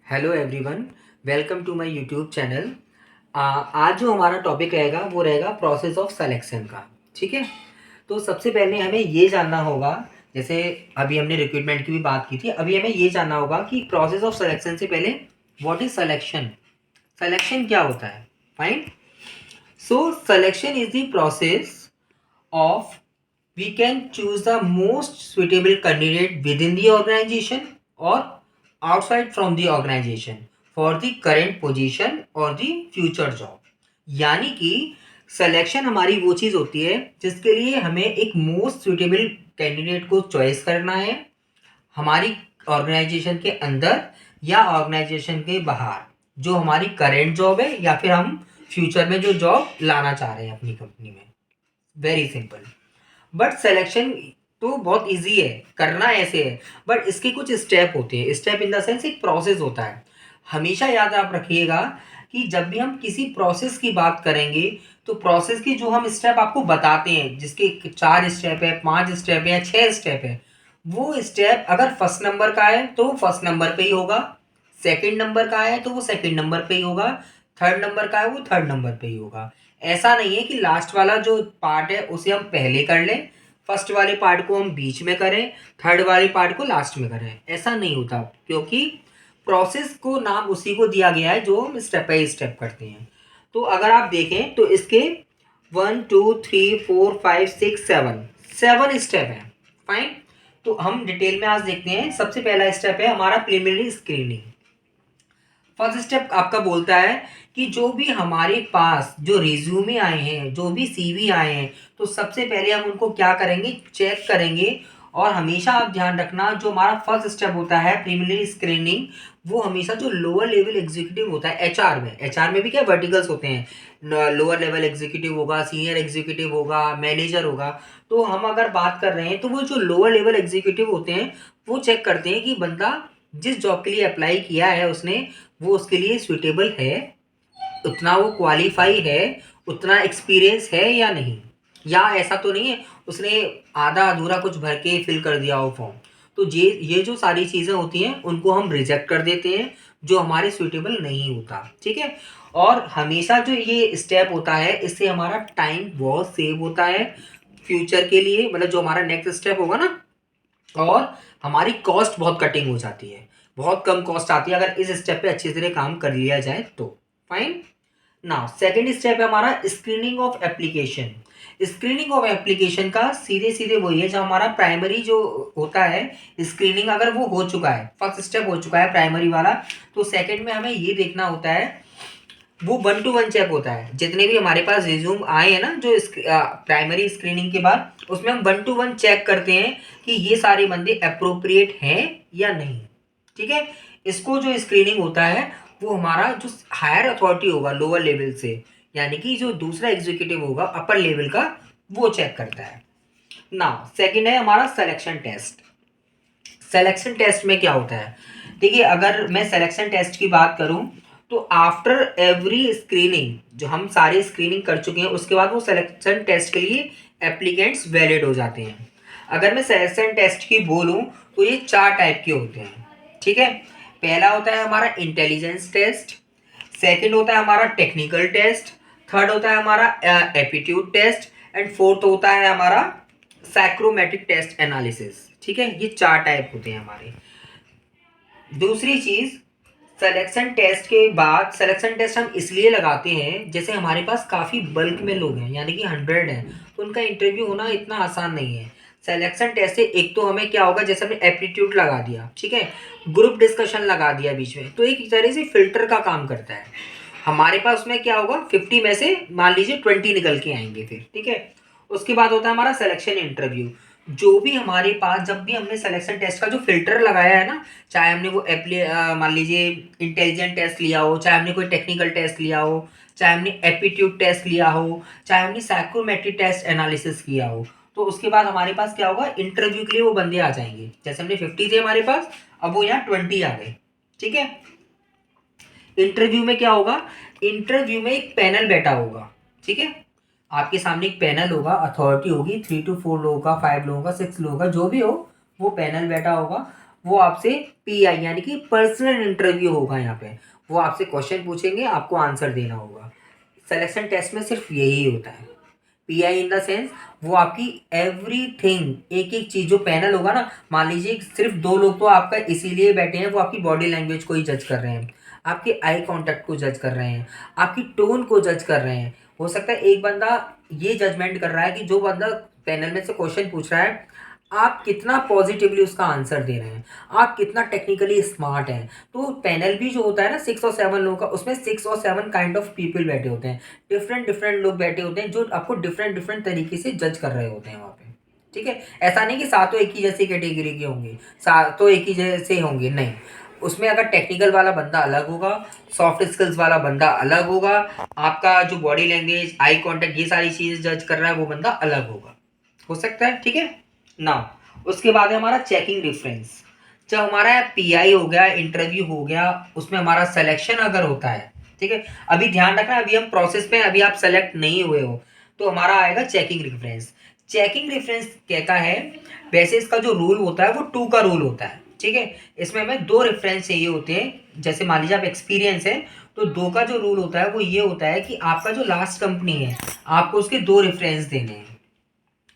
Hello everyone, welcome to my YouTube channel. आज जो हमारा टॉपिक रहेगा वो रहेगा प्रोसेस ऑफ सिलेक्शन का। ठीक है, तो सबसे पहले हमें ये जानना होगा, जैसे अभी हमने रिक्रूटमेंट की भी बात की थी, अभी हमें ये जानना होगा कि प्रोसेस ऑफ सिलेक्शन से पहले व्हाट इज सिलेक्शन। सिलेक्शन क्या होता है? Fine. So selection is the process of we can choose the most suitable candidate within the organization or outside from the organization for the current position or the future job। यानी कि selection हमारी वो चीज़ होती है जिसके लिए हमें एक मोस्ट सुटेबल कैंडिडेट को चॉइस करना है हमारी ऑर्गेनाइजेशन के अंदर या ऑर्गेनाइजेशन के बाहर, जो हमारी करेंट जॉब है या फिर हम फ्यूचर में जो जॉब लाना चाह रहे हैं अपनी कंपनी में। Very simple. बट सिलेक्शन तो बहुत इजी है, करना ऐसे है, बट इसके कुछ स्टेप होते हैं। स्टेप इन द सेंस एक प्रोसेस होता है। हमेशा याद आप रखिएगा कि जब भी हम किसी प्रोसेस की बात करेंगे तो प्रोसेस की जो हम स्टेप आपको बताते हैं, जिसके 4 स्टेप है, 5 स्टेप है या 6 स्टेप है, वो स्टेप अगर फर्स्ट नंबर का है तो वो फर्स्ट नंबर पे ही होगा, सेकंड नंबर का है तो वो सेकंड नंबर पे ही होगा, थर्ड नंबर का है वो थर्ड नंबर पे ही होगा। ऐसा नहीं है कि लास्ट वाला जो पार्ट है उसे हम पहले कर लें, फर्स्ट वाले पार्ट को हम बीच में करें, थर्ड वाले पार्ट को लास्ट में करें। ऐसा नहीं होता, क्योंकि प्रोसेस को नाम उसी को दिया गया है जो हम स्टेप बाई स्टेप करते हैं। तो अगर आप देखें तो इसके 1 2 3 4 5 6 7 7 स्टेप हैं। फाइन। तो हम डिटेल में आज देखते हैं। सबसे पहला स्टेप है हमारा प्रिलिमिनरी स्क्रीनिंग। फर्स्ट स्टेप आपका बोलता है कि जो भी हमारे पास जो रिज्यूमे आए हैं, जो भी सीवी आए हैं, तो सबसे पहले हम उनको क्या करेंगे, चेक करेंगे। और हमेशा आप ध्यान रखना, जो हमारा फर्स्ट स्टेप होता है प्रीलिमिनरी स्क्रीनिंग, वो हमेशा जो लोअर लेवल एग्जीक्यूटिव होता है एचआर में भी क्या वर्टिकल्स होते हैं, लोअर लेवल एग्जीक्यूटिव होगा, सीनियर एग्जीक्यूटिव होगा, मैनेजर होगा। तो हम अगर बात कर रहे हैं तो वो जो लोअर लेवल एग्जीक्यूटिव होते हैं वो चेक करते हैं कि बंदा जिस जॉब के लिए अप्लाई किया है उसने, वो उसके लिए सूटेबल है, उतना वो क्वालिफाई है, उतना एक्सपीरियंस है या नहीं, या ऐसा तो नहीं है उसने आधा अधूरा कुछ भर के फिल कर दिया हो फॉर्म। तो ये जो सारी चीज़ें होती हैं उनको हम रिजेक्ट कर देते हैं, जो हमारे सूटेबल नहीं होता। ठीक है। और हमेशा जो ये स्टेप होता है इससे हमारा टाइम बहुत सेव होता है फ्यूचर के लिए, मतलब जो हमारा नेक्स्ट स्टेप होगा ना, और हमारी कॉस्ट बहुत कटिंग हो जाती है, बहुत कम कॉस्ट आती है अगर इस स्टेप पे अच्छी तरह काम कर लिया जाए तो। फाइन। नाउ सेकेंड स्टेप है हमारा screening of application. Screening of application का सीधे सीधे वही है, जब हमारा प्राइमरी जो होता है स्क्रीनिंग अगर वो हो चुका है, फर्स्ट स्टेप हो चुका है प्राइमरी वाला, तो सेकेंड में हमें ये देखना होता है, वो 1 to 1 चेक होता है। जितने भी हमारे पास रिज्यूम आए हैं ना जो प्राइमरी स्क्रीनिंग के बाद, उसमें हम 1 to 1 चेक करते हैं कि ये सारे बंदे अप्रोप्रिएट हैं या नहीं। ठीक है। इसको जो स्क्रीनिंग होता है वो हमारा जो हायर अथॉरिटी होगा लोअर लेवल से, यानी कि जो दूसरा एग्जीक्यूटिव होगा अपर लेवल का, वो चेक करता है। नाउ सेकंड है हमारा सिलेक्शन टेस्ट। सिलेक्शन टेस्ट में क्या होता है, देखिए अगर मैं सिलेक्शन टेस्ट की बात करूं तो आफ्टर एवरी स्क्रीनिंग, जो हम सारी स्क्रीनिंग कर चुके हैं उसके बाद वो सिलेक्शन टेस्ट के लिए एप्लीकेंट्स वैलिड हो जाते हैं। अगर मैं सिलेक्शन टेस्ट की बोलूं तो ये 4 टाइप के होते हैं। ठीक है। पहला होता है हमारा इंटेलिजेंस टेस्ट, सेकंड होता है हमारा टेक्निकल टेस्ट, थर्ड होता है हमारा एप्टीट्यूड टेस्ट, एंड फोर्थ होता है हमारा साइक्रोमेट्रिक टेस्ट एनालिसिस। ठीक है। ये 4 टाइप होते हैं हमारे। दूसरी चीज, सिलेक्शन टेस्ट के बाद सिलेक्शन टेस्ट हम इसलिए लगाते हैं, जैसे हमारे पास काफ़ी बल्क में लोग हैं, यानी कि 100 हैं, तो उनका इंटरव्यू होना इतना आसान नहीं है। सिलेक्शन टेस्ट से एक तो हमें क्या होगा, जैसे हमने एप्टीट्यूड लगा दिया, ठीक है, ग्रुप डिस्कशन लगा दिया बीच में, तो एक तरह से फिल्टर का काम करता है। हमारे पास उसमें क्या होगा, 50 में से मान लीजिए 20 निकल के आएंगे फिर। ठीक है। उसके बाद होता है हमारा सिलेक्शन इंटरव्यू। जो भी हमारे पास, जब भी हमने सिलेक्शन टेस्ट का जो फिल्टर लगाया है ना, चाहे हमने वो मान लीजिए इंटेलिजेंट टेस्ट लिया हो, चाहे हमने कोई टेक्निकल टेस्ट लिया हो, चाहे हमने एप्टीट्यूड टेस्ट लिया हो, चाहे हमने साइकोमेट्रिक टेस्ट एनालिसिस किया हो, तो उसके बाद हमारे पास क्या होगा, इंटरव्यू के लिए वो बंदे आ जाएंगे। जैसे हमने 50 थे हमारे पास, अब वो यहाँ 20 आ गए। ठीक है। इंटरव्यू में क्या होगा, इंटरव्यू में एक पैनल बैठा होगा। ठीक है। आपके सामने एक पैनल होगा, अथॉरिटी होगी, 3 to 4 लोगों का, 5 लोगों का, 6 लोगों का, जो भी हो, वो पैनल बैठा होगा। वो आपसे पीआई यानी कि पर्सनल इंटरव्यू होगा यहाँ पे। वो आपसे क्वेश्चन पूछेंगे, आपको आंसर देना होगा। सिलेक्शन टेस्ट में सिर्फ यही होता है। पीआई इन द सेंस वो आपकी एवरीथिंग, एक एक चीज़, जो पैनल होगा ना, मान लीजिए सिर्फ 2 लोग तो आपका इसीलिए बैठे हैं, वो आपकी बॉडी लैंग्वेज को ही जज कर रहे हैं, आपके आई कांटेक्ट को जज कर रहे हैं, आपकी टोन को जज कर रहे हैं। हो सकता है एक बंदा ये जजमेंट कर रहा है कि जो बंदा पैनल में से क्वेश्चन पूछ रहा है, आप कितना पॉजिटिवली उसका आंसर दे रहे हैं, आप कितना टेक्निकली स्मार्ट हैं। तो पैनल भी जो होता है ना 6 और 7 लोगों का, उसमें 6 और 7 काइंड ऑफ पीपल बैठे होते हैं, डिफरेंट डिफरेंट लोग बैठे होते हैं, जो आपको डिफरेंट डिफरेंट तरीके से जज कर रहे होते हैं वहाँ पे। ठीक है, ऐसा नहीं कि सातों एक ही जैसी कैटेगरी के होंगे, सातों एक ही जैसे होंगे, नहीं। उसमें अगर टेक्निकल वाला बंदा अलग होगा, सॉफ्ट स्किल्स वाला बंदा अलग होगा, आपका जो बॉडी लैंग्वेज, आई कॉन्टेक्ट, ये सारी चीज़ें जज कर रहा है वो बंदा अलग होगा, हो सकता है। ठीक है ना। उसके बाद है हमारा चेकिंग रेफरेंस। जब हमारा पीआई हो गया, इंटरव्यू हो गया, उसमें हमारा सिलेक्शन अगर होता है, ठीक है, अभी ध्यान रखना, अभी हम प्रोसेस में, अभी आप सेलेक्ट नहीं हुए हो, तो हमारा आएगा चेकिंग रेफरेंस। चेकिंग रेफरेंस कहता है, वैसे इसका जो रूल होता है वो 2 का रूल होता है। ठीक है, इसमें हमें 2 रेफरेंस चाहिए होते हैं। जैसे मान लीजिए आप एक्सपीरियंस है, तो 2 का जो रूल होता है वो ये होता है कि आपका जो लास्ट कंपनी है, आपको उसके 2 रेफरेंस देने हैं।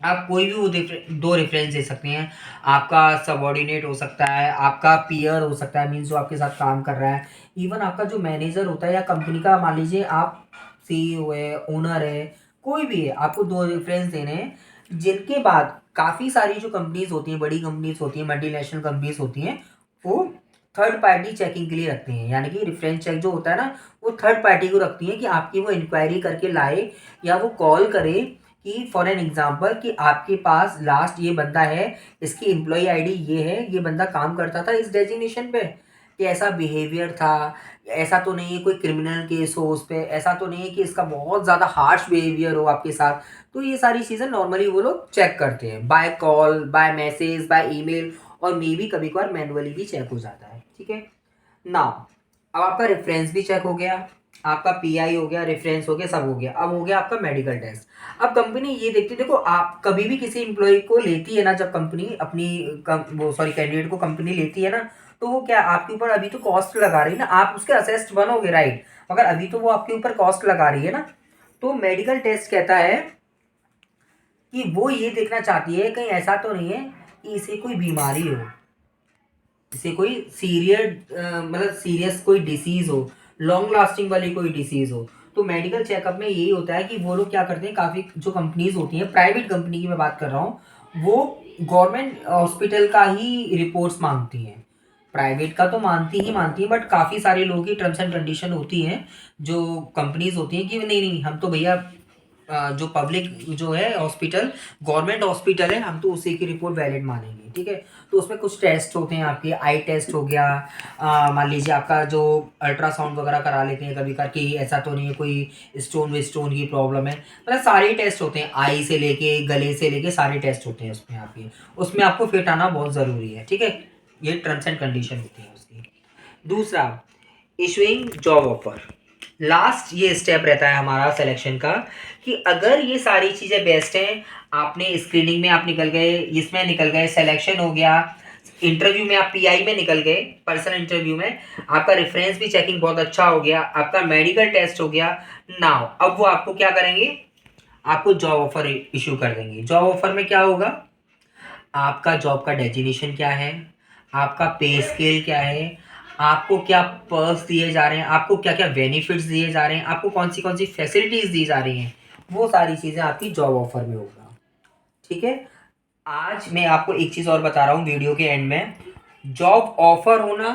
आप कोई भी वो 2 रेफरेंस दे सकते हैं। आपका सबऑर्डिनेट हो सकता है, आपका पीयर हो सकता है, मीन्स जो आपके साथ काम कर रहा है, इवन आपका जो मैनेजर होता है या कंपनी का, मान लीजिए आप सीईओ है, ओनर है, कोई भी है, आपको 2 रेफरेंस देने हैं। जिनके बाद काफ़ी सारी जो कंपनीज होती हैं, बड़ी कंपनीज होती हैं, मल्टीनेशनल कंपनीज होती हैं, वो थर्ड पार्टी चेकिंग के लिए रखती हैं। यानी कि रेफरेंस चेक जो होता है ना, वो थर्ड पार्टी को रखती हैं कि आपकी वो इंक्वायरी करके लाए या वो कॉल करे कि फॉर एन एग्जांपल कि आपके पास लास्ट ये बंदा है, इसकी एम्प्लॉय आईडी ये है, ये बंदा काम करता था इस डेजिग्नेशन पे, कि ऐसा बिहेवियर था, ऐसा तो नहीं है कोई क्रिमिनल केस हो उस पे, ऐसा तो नहीं है कि इसका बहुत ज़्यादा हार्श बिहेवियर हो आपके साथ। तो ये सारी चीज़ें नॉर्मली वो लोग चेक करते हैं, by call, by message, by email, और मे बी कभी कभार मैनुअली भी चेक हो जाता है। ठीक है ना। अब आपका रेफरेंस भी चेक हो गया, आपका पीआई हो गया, रेफरेंस हो गया, सब हो गया। अब हो गया आपका मेडिकल टेस्ट। अब कंपनी ये देखती है, देखो आप कभी भी किसी एम्प्लॉय को लेती है ना, जब कंपनी अपनी कैंडिडेट को कंपनी लेती है ना, तो वो क्या आपके ऊपर अभी तो कॉस्ट लगा रही है ना, आप उसके असेस्ट बनोगे, राइट। मगर अभी तो वो आपके ऊपर कॉस्ट लगा रही है ना। तो मेडिकल टेस्ट कहता है कि वो ये देखना चाहती है कहीं ऐसा तो नहीं है कि इसे कोई बीमारी हो, इसे कोई मतलब सीरियस कोई डिसीज हो, लॉन्ग लास्टिंग वाली कोई डिसीज हो। तो मेडिकल चेकअप में यही होता है कि वो लोग क्या करते हैं, काफ़ी जो कंपनीज होती हैं, प्राइवेट कंपनी की मैं बात कर रहा हूँ, वो गवर्नमेंट हॉस्पिटल का ही रिपोर्ट्स मांगती हैं। प्राइवेट का तो मानती ही बट काफ़ी सारे लोगों की टर्म्स एंड कंडीशन होती हैं, जो कंपनीज होती हैं कि नहीं नहीं, हम तो भैया जो पब्लिक जो है हॉस्पिटल, गवर्नमेंट हॉस्पिटल है, हम तो उसी की रिपोर्ट वैलिड मानेंगे। ठीक है, तो उसमें कुछ टेस्ट होते हैं, आपके आई टेस्ट हो गया, मान लीजिए आपका जो अल्ट्रासाउंड वगैरह करा लेते हैं कभी कभी, कि ऐसा तो नहीं है कोई स्टोन की प्रॉब्लम है, मतलब सारे टेस्ट होते हैं, आई से लेके गले से लेके सारे टेस्ट होते हैं उसमें आपके, उसमें आपको फिट आना बहुत ज़रूरी है। ठीक है, ये टर्म्स एंड कंडीशन होती है उसकी। दूसरा, इशुइंग जॉब ऑफर। लास्ट ये स्टेप रहता है हमारा सिलेक्शन का, कि अगर ये सारी चीज़ें बेस्ट हैं, आपने स्क्रीनिंग में आप निकल गए, इसमें निकल गए, सिलेक्शन हो गया, इंटरव्यू में आप पीआई में निकल गए, पर्सनल इंटरव्यू में आपका रेफरेंस भी चेकिंग बहुत अच्छा हो गया, आपका मेडिकल टेस्ट हो गया, नाउ अब वो आपको क्या करेंगे, आपको जॉब ऑफर इशू कर देंगे। जॉब ऑफर में क्या होगा, आपका जॉब का डेजिग्नेशन क्या है, आपका पे स्केल क्या है, आपको क्या पर्क्स दिए जा रहे हैं, आपको क्या क्या बेनिफिट्स दिए जा रहे हैं, आपको कौन सी फैसिलिटीज़ दी जा रही हैं, वो सारी चीज़ें आपकी जॉब ऑफर में होगा। ठीक है, आज मैं आपको एक चीज़ और बता रहा हूँ वीडियो के एंड में, जॉब ऑफर होना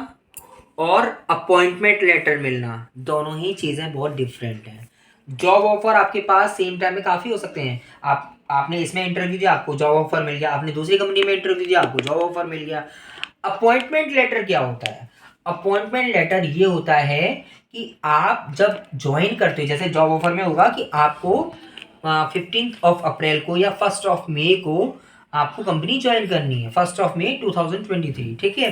और अपॉइंटमेंट लेटर मिलना, दोनों ही चीज़ें बहुत डिफरेंट हैं। जॉब ऑफर आपके पास सेम टाइम में काफ़ी हो सकते हैं, आपने इसमें इंटरव्यू दिया, आपको जॉब ऑफर मिल गया, आपने दूसरी कंपनी में इंटरव्यू दिया, आपको जॉब ऑफर मिल गया। अपॉइंटमेंट लेटर क्या होता है, अपॉइंटमेंट लेटर ये होता है कि आप जब ज्वाइन करते हो, जैसे जॉब ऑफर में होगा कि आपको 15 अप्रैल को या 1 मई को आपको कंपनी ज्वाइन करनी है, 1 मई 2023। ठीक है,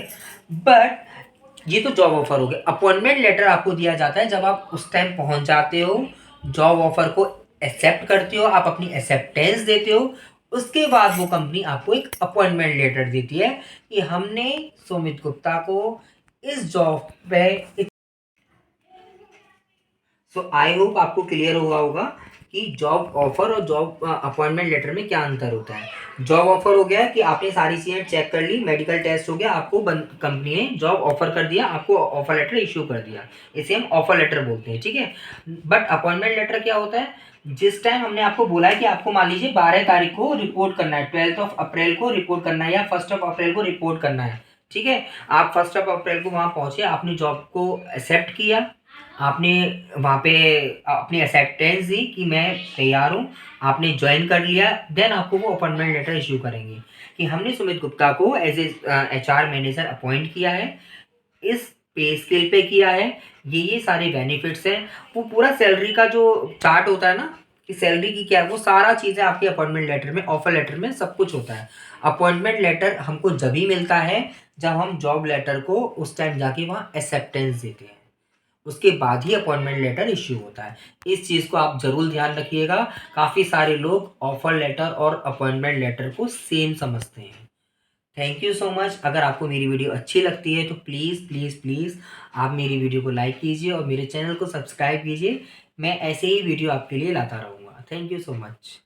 बट ये तो जॉब ऑफर हो गया। अपॉइंटमेंट लेटर आपको दिया जाता है जब आप उस टाइम पहुंच जाते हो, जॉब ऑफर को एक्सेप्ट करते हो, आप अपनी एक्सेप्टेंस देते हो, उसके बाद वो कंपनी आपको एक अपॉइंटमेंट लेटर देती है कि हमने सुमित गुप्ता को इस जॉब पे। सो आई होप आपको क्लियर हुआ होगा कि जॉब ऑफर और जॉब अपॉइंटमेंट लेटर में क्या अंतर होता है। जॉब ऑफर हो गया कि आपने सारी चीज़ें चेक कर ली, मेडिकल टेस्ट हो गया, आपको कंपनी ने जॉब ऑफर कर दिया, आपको ऑफर लेटर इशू कर दिया, इसे हम ऑफर लेटर बोलते हैं, ठीक है। बट अपॉइंटमेंट लेटर क्या होता है, जिस टाइम हमने आपको बोला है कि आपको मान लीजिए 12 तारीख को रिपोर्ट करना है, 12 अप्रैल को रिपोर्ट करना है या 1 अप्रैल को रिपोर्ट करना है, ठीक है। आप 1 अप्रैल को वहाँ पहुँचे, आपने जॉब को एक्सेप्ट किया, आपने वहाँ पे अपनी एक्सेप्टेंस दी कि मैं तैयार हूँ, आपने ज्वाइन कर लिया, देन आपको वो अपॉइंटमेंट लेटर इशू करेंगे कि हमने सुमित गुप्ता को as a HR manager appoint किया है, इस पे स्केल पे किया है, ये सारे बेनिफिट्स हैं। वो पूरा सैलरी का जो चार्ट होता है ना कि सैलरी की क्या है, वो सारा चीज़ें आपके अपॉइंटमेंट लेटर में, ऑफर लेटर में सब कुछ होता है। अपॉइंटमेंट लेटर हमको जब ही मिलता है जब हम जॉब लेटर को उस टाइम जाके वहाँ एक्सेप्टेंस देते हैं, उसके बाद ही अपॉइंटमेंट लेटर इश्यू होता है। इस चीज़ को आप ज़रूर ध्यान रखिएगा। काफ़ी सारे लोग ऑफर लेटर और अपॉइंटमेंट लेटर को सेम समझते हैं। Thank you so much. अगर आपको मेरी वीडियो अच्छी लगती है तो प्लीज़ प्लीज़ प्लीज़ आप मेरी वीडियो को लाइक कीजिए और मेरे चैनल को सब्सक्राइब कीजिए। मैं ऐसे ही वीडियो आपके लिए लाता रहूँगा। Thank you so much.